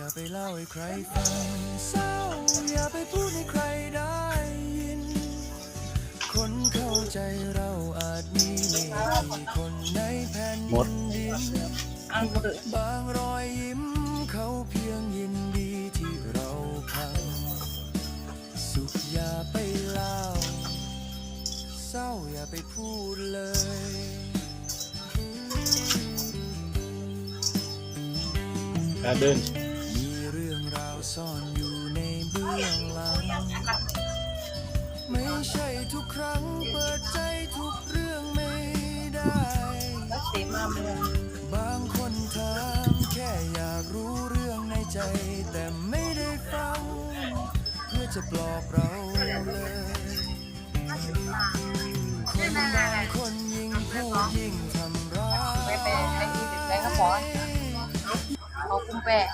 าไปเล่าให้ใครฟังเศร้าอย่าไปพูดให้ใครได้ยินคนเข้าใจเราอาจมีไม่กี่คนในแผ่นดินบางรอยยิ้มเขาเพียงยินดีที่เราพังสุขอย่าไปเล่าเศร้าอย่าไปพูดเลยเดินมีเรื่องราวซ่อนอยู่ในเบื้องหลังไม่ใช่ทุกครั้งเปิดใจทุกเรื่องไม่ได้บางคนถามแค่อยากรู้เรื่องในใจแต่ไม่ได้ฟังเพื่อจะปลอบเราเลยคนบางคนยิ่งพูดยิ่งทำร้ายไปอีกแล้วก็ขอเอาคุ้มแปะ